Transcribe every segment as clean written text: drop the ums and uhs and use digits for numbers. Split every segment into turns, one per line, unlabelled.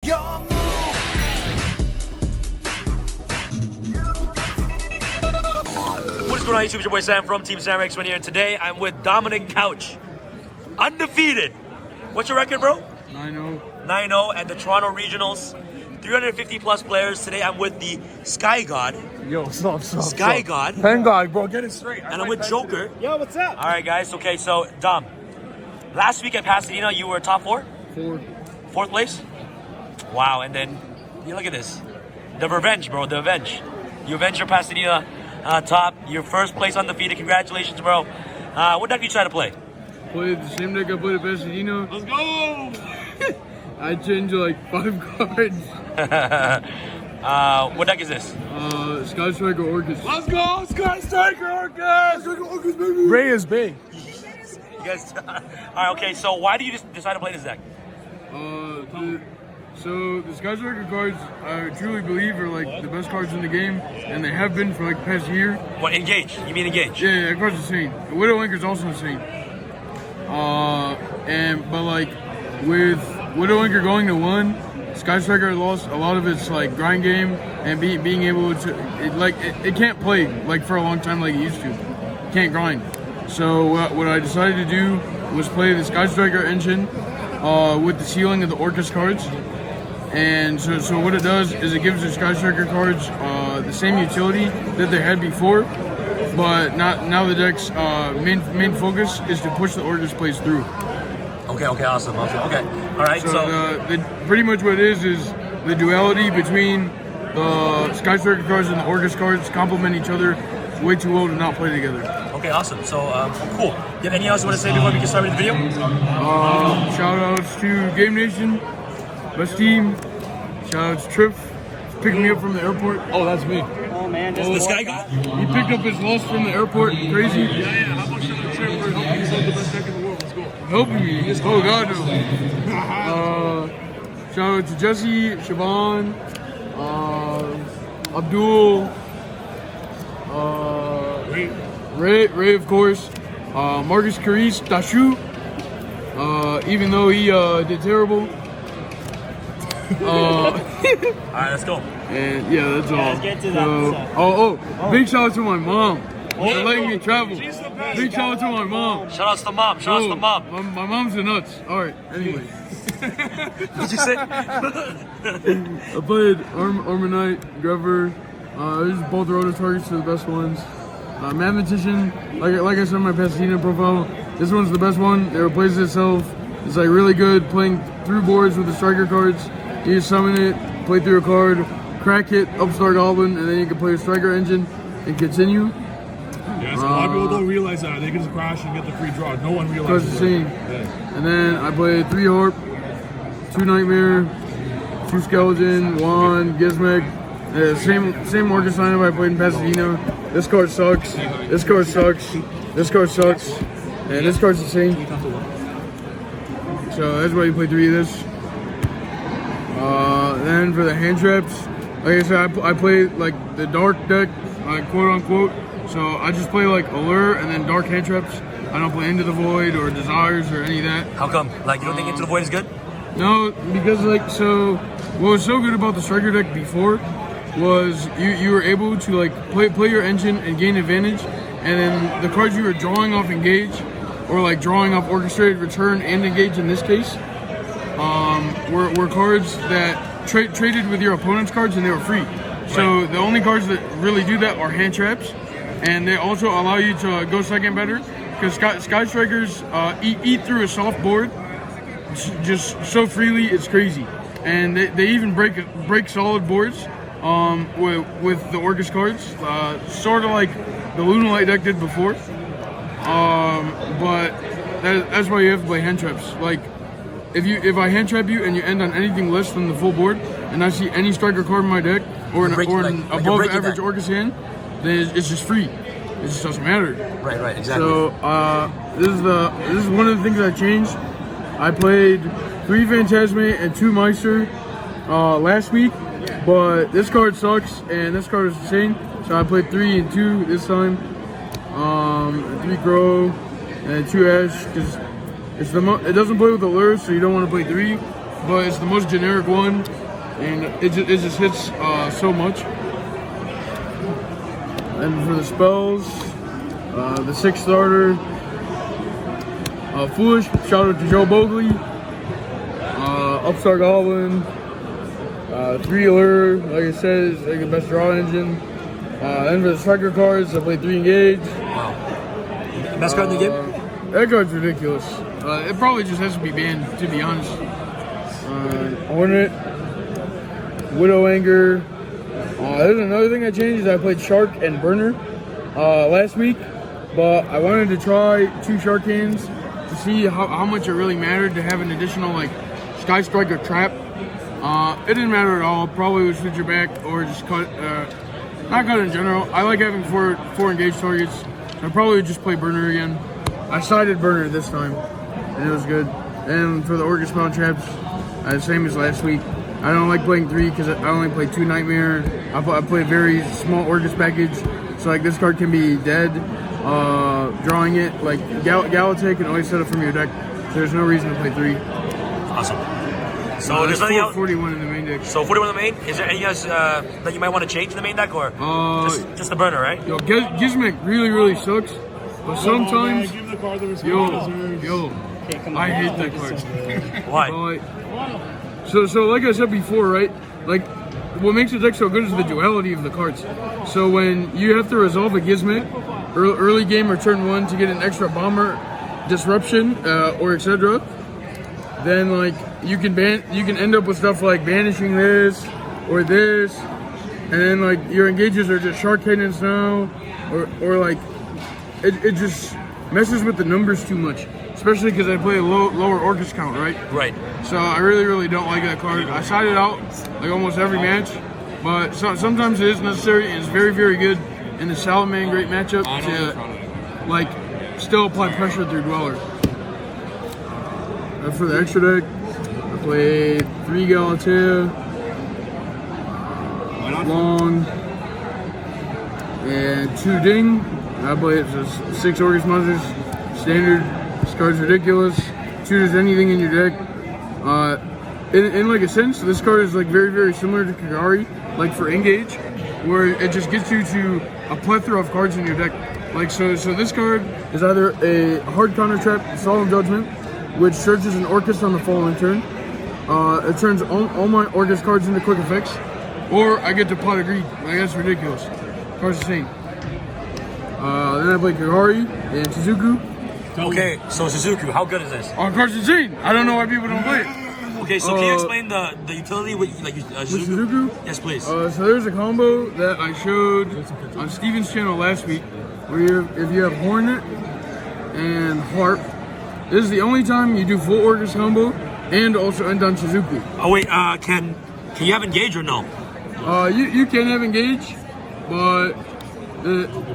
What's going on YouTube? It's your boy Sam from Team SamX1 here, and today I'm with Dominic Couch. Undefeated. What's your record, bro?
9-0.
9-0 at the Toronto Regionals. 350 plus players. Today I'm with the Sky God.
Yo, stop.
Sky God.
Pen God, bro, get it straight.
And I'm with Joker.
Yo, what's up?
Alright guys, okay, so Dom. Last week at Pasadena, you were top 4? 4th place? Wow, and then, look at this. The revenge, bro, the revenge. You avenged your Pasadena top, your first place undefeated. Congratulations, bro. What deck did you try to play?
Played the same deck I played at Pasadena.
Let's go!
I changed like 5 cards.
What deck is this?
Sky Striker ORCUST.
Let's go, Sky Striker ORCUST!
Baby. Ray is big.
You guys, alright, okay, so why do you just decide to play this deck?
So the Sky Striker cards, I truly believe, are like the best cards in the game, and they have been for like the past year.
What, Engage? You mean Engage?
Yeah, that card's insane. The Widow Anchor's also insane. But like with Widow Anchor going to 1, Sky Striker lost a lot of its like grind game and being able to it can't play like for a long time like it used to. It can't grind. So what I decided to do was play the Sky Striker engine with the sealing of the ORCUST cards. And so what it does is it gives the Sky Striker cards the same utility that they had before, but now the deck's main focus is to push the ORCUST plays through.
Okay, awesome. Okay, all right. So
pretty much what it is the duality between the Sky Striker cards and the ORCUST cards complement each other way too well to not play together. Okay,
awesome. So cool. You have anything else you want to say before we get started with the video?
Shout outs to Game Nation, best team. Shout outs to Triff, picking me up from the airport. Oh, that's me.
Oh man, this
the Sky guy.
He picked up his loss from the airport. Crazy.
Yeah. How much should I Triff for helping you build the best deck in the world? Let's go.
Helping me. Oh God, no. Shout out to Jesse, Siobhan, Abdul, Ray of course, Marcus Carice, Dashu, even though he did terrible.
Alright, let's go.
And yeah, that's all.
Let's get to that.
Big shout out to my mom for letting me travel. Big shout out to my mom.
Shout out to the mom. Shout out to the mom.
My mom's the nuts. Alright, anyway.
What'd you say?
I played Armor Knight, Grever. These are both rotor targets to the best ones. Mathematician, like I said in my Pasadena profile, this one's the best one. It replaces itself. It's like really good playing through boards with the striker cards. You just summon it, play through a card, crack it, upstart Goblin, and then you can play a striker engine and continue.
Yeah, so a lot of people don't realize that. They can just crash and get the free draw. No one realizes
the same.
Yeah.
And then I played 3 Harp, 2 Nightmare, 2 Skeleton, 1 Gizmek. Same ORCUST lineup I played in Pasadena. This card sucks. This card sucks. This card sucks. And this card's insane. So that's why you play 3 of this. Then for the hand traps, like I said, I play like the dark deck, like quote unquote. So I just play like Allure and then dark hand traps. I don't play Into the Void or Desires or any of that.
How come? Like you don't think Into the Void is good?
No, because like what was so good about the striker deck before was you were able to like play your engine and gain advantage, and then the cards you were drawing off Engage or like drawing off Orchestrated Return and Engage in this case were cards that traded with your opponent's cards and they were free. So the only cards that really do that are hand traps, and they also allow you to go second better because Sky Strikers eat through a soft board just so freely, it's crazy. And they even break solid boards with the ORCUST cards, sort of like the Lunalight deck did before. But that's why you have to play hand traps. Like if I hand trap you and you end on anything less than the full board, and I see any striker card in my deck or an above average ORCUST hand, then it's just free. It just doesn't matter.
Right, exactly.
So this is one of the things I changed. I played 3 Phantasme and 2 Meister last week, but this card sucks and this card is insane. So I played 3 and 2 this time. 3 Crow and 2 Ash because it doesn't play with the lures, so you don't want to play 3. but it's the most generic one, and it just hits so much. And for the spells, the 6 starter, Foolish, shout out to Joe Bogley, Upstart Goblin, 3 Allure, like I said, is like the best draw engine. Then for the striker cards, I played 3 Engage.
Wow. Best card in the game?
That card's ridiculous. It probably just has to be banned, to be honest. Hornet, Widow Anger. There's another thing I changed. I played Shark and Burner last week, but I wanted to try 2 Shark hands to see how much it really mattered to have an additional like Sky Strike or Trap. It didn't matter at all. Probably would switch it back or just cut. Not cut in general. I like having four engaged targets. So I probably would just play Burner again. I sided Burner this time, and it was good. And for the ORCUST mount traps, same as last week. I don't like playing 3 because I only play 2 Nightmare. I play a very small ORCUST package, so like this card can be dead. Drawing it, like Galate can always set it from your deck, so there's no reason to play 3.
Awesome. So there's nothing else.
41 in the main deck.
So 41 in the main. Is there anything else that you might want to change in the main deck, or just the Burner, right?
Yo, Gizmic really sucks, but sometimes
Give the card the respect it deserves.
I hate that card.
Why?
So like I said before, right? Like, what makes the deck so good is the duality of the cards. So when you have to resolve a Gizmic early game or turn 1 to get an extra bomber, disruption, or etc., then like you can end up with stuff like banishing this or this, and then like your engages are just Shark Cannons now, or like it just messes with the numbers too much. Especially because I play a lower ORCUST count, right?
Right.
So I really don't like that card. I side it out like almost every match, but sometimes it is necessary. It's very good in the Salaman great matchup to like still apply pressure through Dweller. For the extra deck, I played 3 Galatea, Long, and 2 Ding. I played 6 ORCUST monsters, standard. This card's ridiculous. Choose anything in your deck. In like a sense, this card is like very similar to Kagari, like for Engage, where it just gets you to a plethora of cards in your deck. Like so this card is either a hard counter trap, Solemn Judgment, which searches an ORCUST on the following turn. It turns all my ORCUST cards into quick effects, or I get to Pot of Greed. Like that's ridiculous. Card's insane. Then I play Kagari and Shizuku.
Okay, so Suzuku, how good is this?
Oh, card's insane. I don't know why people don't play it.
Okay, so can you explain the utility with
Suzuku?
Yes, please.
So there's a combo that I showed on Steven's channel last week, where if you have Hornet and Harp, this is the only time you do full ORCUST combo and also end on Suzuku.
Oh wait, can you have Engage or no?
You can have Engage, but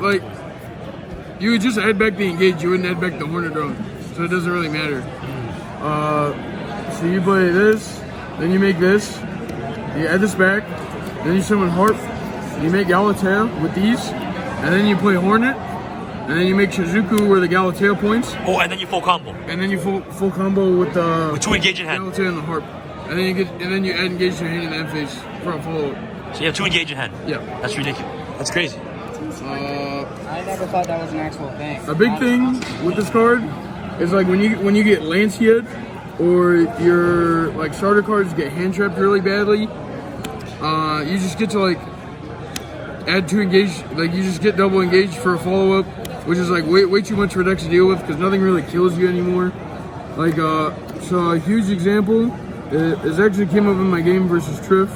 like you would just add back the Engage. You wouldn't add back the Hornet drone, so it doesn't really matter. So you play this, then you make this, you add this back, then you summon Harp, you make Galatea with these, and then you play Hornet, and then you make Shizuku where the Galatea points.
Oh, and then you full combo.
And then you full combo with the
2 Engage in hand.
Galatea and the Harp, and then you add Engage to your hand in the end phase for a follow up.
So you have 2 Engage in hand.
Yeah,
that's ridiculous. That's crazy.
I never thought that was an actual thing.
A big thing with this card is like when you get Lancea or your like starter cards get hand trapped really badly, you just get to like add 2 Engage, like you just get double Engage for a follow up, which is like way too much for decks to deal with because nothing really kills you anymore. Like so a huge example is actually came up in my game versus Triff.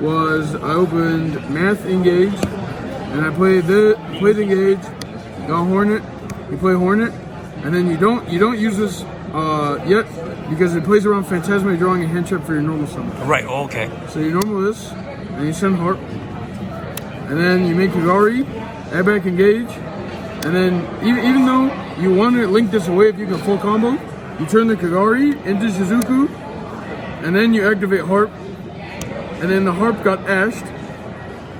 Was I opened Math Engage and I played Engage, got Hornet, you play Hornet, and then you don't use this yet because it plays around Phantasma drawing a hand trap for your normal summon.
Right, okay.
So you normal this, and you send Harp, and then you make Kagari, add back Engage, and then even though you want to link this away if you can full combo, you turn the Kagari into Shizuku, and then you activate Harp, and then the Harp got ashed,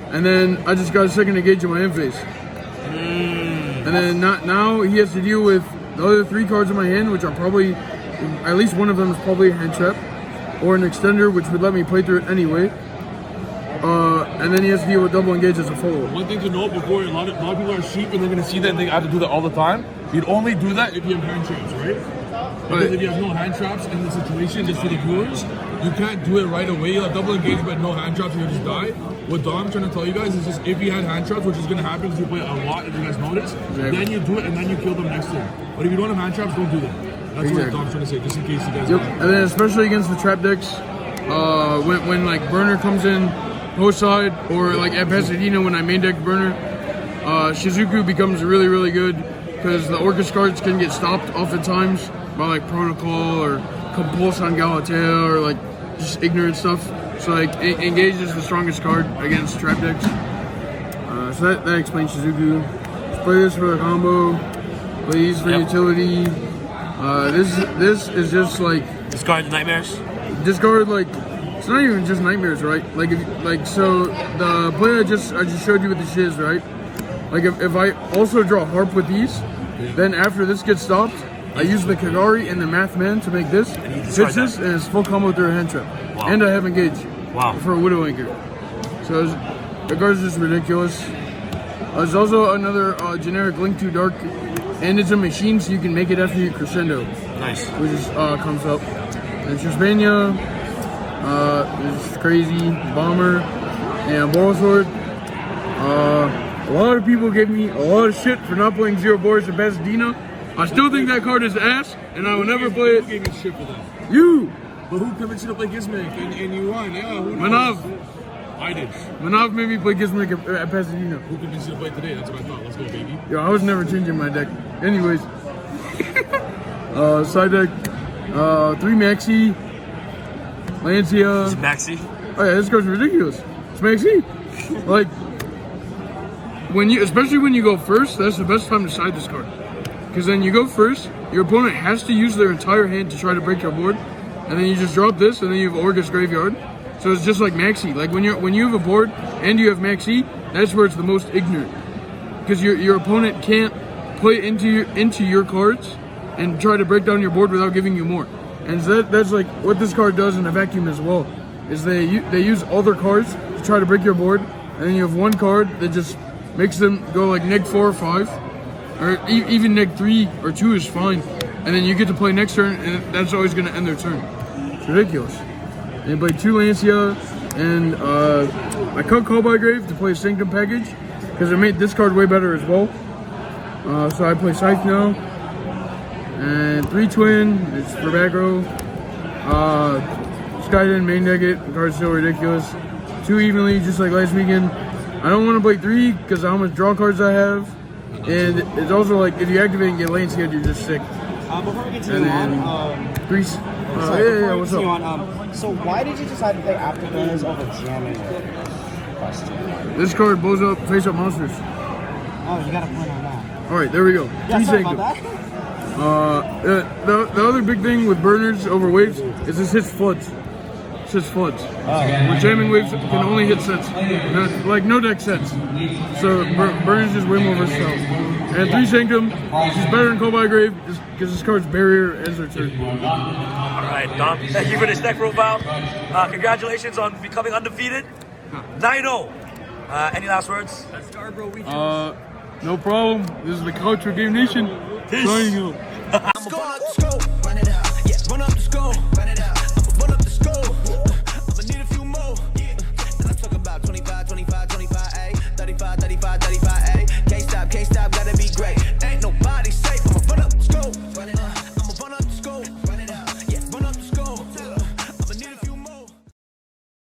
and then I just got a second Engage in my end phase. And then now he has to deal with the other 3 cards in my hand, which are probably, at least one of them is probably a hand trap. or an extender, which would let me play through it anyway. And then he has to deal with double engage as a follow-up.
One thing to note before, a lot of people are sheep and they're going to see that and they have to do that all the time. You'd only do that if you have hand traps, right? Because if you have no hand traps in the situation, just for the viewers, you can't do it right away. You'll have double engage but no hand traps and you'll just die. What Dom's trying to tell you guys is just if you had hand traps, which is going to happen because you play a lot, if you guys notice, then you do it and then you kill them next turn. But if you don't have hand traps, don't do that. That's what Dom's trying to say, just in case you guys
Yep, and then especially against the trap decks, when like burner comes in, post side, or like at Pasadena when I main deck burner, Shizuku becomes really, really good because the ORCUST cards can get stopped oftentimes by like Protocol or Compulse on Galatea or like just ignorant stuff. So like Engage is the strongest card against trap decks. So that explains Shizuku. Just play this for the combo, play these for utility. This is just like
Discard nightmares.
Discard like. It's not even just nightmares, right? So the play I just showed you with the shiz, right? Like if I also draw harp with these, then after this gets stopped, I use the Kagari and the Math Man to make this, hits this, and it's full combo through a hand trap.
Wow.
And I have engage.
Wow.
For a Widow Anchor. So the card's just ridiculous. There's also another generic Link to Dark, and it's a machine, so you can make it after you crescendo.
Nice.
Which is comes up. And Trisbania. This is crazy bomber and Boral Sword. A lot of people gave me a lot of shit for not playing Zero Boris and Pasadena. I still think that card is ass, and I will never play it.
Who gave you shit for that?
You!
But who convinced you to play Gizmic and you won? Yeah, who knows?
Manav.
I did.
Manav made me play Gizmic at Pasadena.
Who convinced you to play today? That's what I thought. Let's go, baby.
Yo, I was never changing my deck. Anyways. Side deck. 3 Maxi. Lancia.
Maxi.
Oh yeah, this card's ridiculous. It's Maxi. Like, especially when you go first, that's the best time to side this card. Because then you go first, your opponent has to use their entire hand to try to break your board, and then you just drop this, and then you have ORCUST Graveyard. So it's just like Maxi. Like when you have a board and you have Maxi, that's where it's the most ignorant. Because your opponent can't play into your cards and try to break down your board without giving you more. And so that's like what this card does in a vacuum as well. Is they use all their cards to try to break your board, and then you have one card that just makes them go like neg 4 or 5, or even neg 3 or 2 is fine. And then you get to play next turn, and that's always going to end their turn. It's ridiculous. They play 2 Lancia, and I cut Call by Grave to play a Sanctum package because it made this card way better as well. So I play Scythe now, and 3 Twin. It's for back row. Skyden main deck it. The card's still ridiculous. 2 evenly, just like last weekend. I don't want to play 3 because of how much draw cards I have, and it's also like if you activate and get Lancia, you're just sick.
Before we continue on,
3. Yeah, what's up?
So why did you decide to play Afterburners over jamming Quest?
This card blows up face-up monsters.
Oh, you got a point on that.
Alright, there we go.
Yeah, sorry about that.
The other big thing with burners over waves is this hits floods. It's just floods. With jamming waves can only hit sets. Like no deck sets. So burners is way more versatile. And 3 Sanctum, she's better than Call by Grave because this card's barrier ends her turn.
Alright, Dom, thank you for this deck profile. Congratulations on becoming undefeated. 9-0. Any last words?
No problem. This is the culture Game Nation.
Peace.
Signing out.
Let's go.